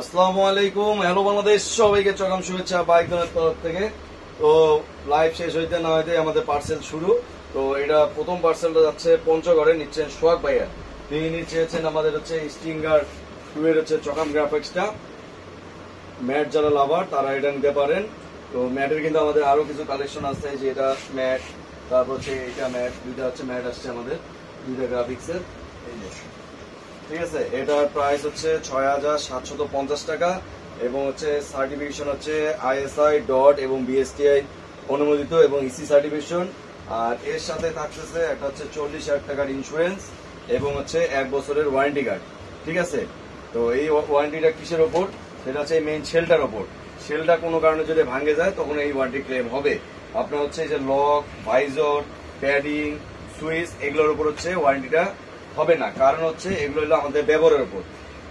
আসসালামু আলাইকুম, হ্যালো বাংলাদেশ, সবাইকে চরম শুভেচ্ছা বাইক দোকানের তরফ থেকে। তো লাইভ শেষ হইতে না হইতে আমাদের পার্সেল শুরু। তো এটা প্রথম পার্সেলটা যাচ্ছে পঞ্চগড়ে, নিচ্ছেন সোহাগ ভাইয়া। তিনি নিচ্ছেন আমাদের হচ্ছে স্টিঙ্গার 2 এর হচ্ছে চকাম গ্রাফিক্সটা। ম্যাট যারা লাভার তারা এটা নিতে পারেন। তো ম্যাটের কিন্তু আমাদের আরো কিছু কালেকশন আছে, যে এটা ম্যাট, তারপর হচ্ছে এটা ম্যাট, দুইটা হচ্ছে ম্যাট আসছে আমাদের, দুইটা গ্রাফিক্সের। এই যে ঠিক আছে, এটার প্রাইস হচ্ছে ৬,৭৫০ টাকা এবং হচ্ছে সার্টিফিকেশন হচ্ছে ISI ডট এবং BSTI অনুমোদিত এবং ইসি সার্টিফিকেশন। আর এর সাথে থাকতেছে একটা হচ্ছে 40,০০০ টাকার ইন্স্যুরেন্স এবং হচ্ছে 1 বছরের ওয়ারেন্টি কার্ড। ঠিক আছে, তো এই ওয়ারেন্টিটা কিসের ওপর? সেটা হচ্ছে মেইন শেলটার ওপর। শেলটা কোনো কারণে যদি ভাঙে যায় তখন এই ওয়ারেন্টি ক্লেম হবে। আপনার হচ্ছে যে লক, ভাইজর, প্যাডিং, সুইচ এগুলোর উপর হচ্ছে ওয়ারেন্টিটা হবে না। কারণ হচ্ছে এগুলো হলো আমাদের ব্যবহারের উপর।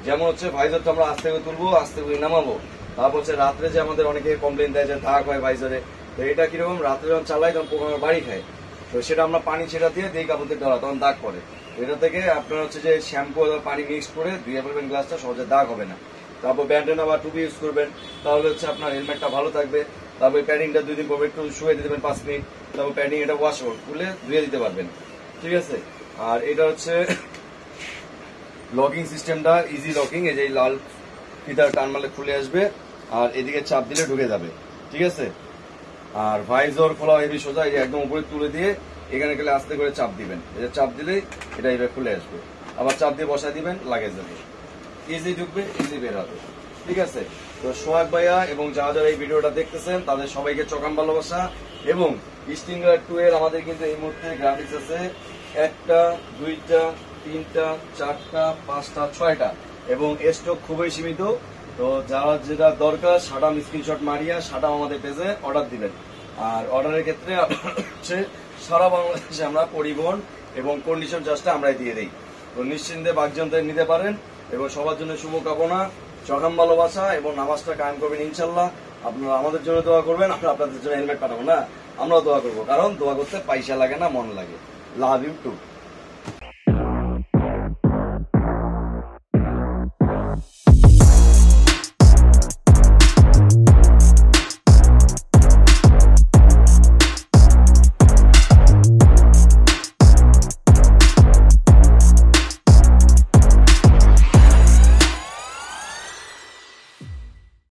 যেমন হচ্ছে ভাইজরটা আমরা আস্তে করে তুলবো, আস্তে করে নামাবো। তারপর হচ্ছে রাত্রে যে আমাদের অনেকে কমপ্লেন দেয় যে দাগ হয় ভাইজরে, তো এটা কিরকম, রাত্রে যখন চালাই তখন পোকা বাড়ি খায়, তো সেটা আমরা পানি ছেটা দিয়ে দিই কাপড়তে দেওয়া, তখন দাগ পড়ে। এটা থেকে আপনার হচ্ছে যে শ্যাম্পু পানি মিক্স করে ধুয়ে ফেলবেন গ্লাসটা, সহজে দাগ হবে না। তারপর ব্যান্ডেনা বা টুপি ইউজ করবেন, তাহলে হচ্ছে আপনার হেলমেটটা ভালো থাকবে। তারপর প্যাডিংটা 2 দিন পর একটু শুয়ে দিতে দেবেন 5 মিনিট, তারপর প্যাডিং এটা ওয়াশ খুলে ধুয়ে দিতে পারবেন। ঠিক আছে, আর এটা হচ্ছে লকিং সিস্টেমটা ইজি লকিং, এই যে লাল ফিতার টান মারলে খুলে আসবে আর এদিকে চাপ দিলে ঢুকে যাবে। ঠিক আছে, আর ভাইজর খোলা হেভি সোজা, এই একদম উপরে তুলে দিয়ে এখানে গেলে আস্তে করে চাপ দিবেন, এই যে চাপ দিলেই এটা এইভাবে খুলে আসবে। আবার চাপ দিয়ে বসায় দিবেন, লাগেজ যাবে, ইজি ঢুকবে, ইজি বের হবে। ঠিক আছে, তো সোহাগ ভাইয়া এবং যারা যারা এই ভিডিওটা দেখতেছেন তাদের সবাইকে চকাম ভালোবাসা। এবং স্টিঙ্গার 2 এর আমাদের কিন্তু এই মুহূর্তে গ্রাফিক্স আছে 1টা, 2টা, 3টা, 4টা, 5টা, 6টা এবং স্টক খুবই সীমিত। তো যারা যেটা দরকার সাটাম স্ক্রিনশট মারিয়া সাটাম আমাদের পেজে অর্ডার দিবেন। আর অর্ডারের ক্ষেত্রে হচ্ছে সারা বাংলাদেশে আমরা পরিবহন এবং কন্ডিশন চার্জটা আমরাই দিয়ে দিই। তো নিশ্চিন্তে বাগযন্ত্রে নিতে পারেন এবং সবার জন্য শুভকামনা, চকাম ভালোবাসা এবং নামাজটা কায়েম করবেন ইনশাল্লাহ। আপনারা আমাদের জন্য দোয়া করবেন, আমরা আপনাদের জন্য হেলমেট পাঠাবো না, আমরাও দোয়া করবো, কারণ দোয়া করতে পয়সা লাগে না, মন লাগে। Love you two.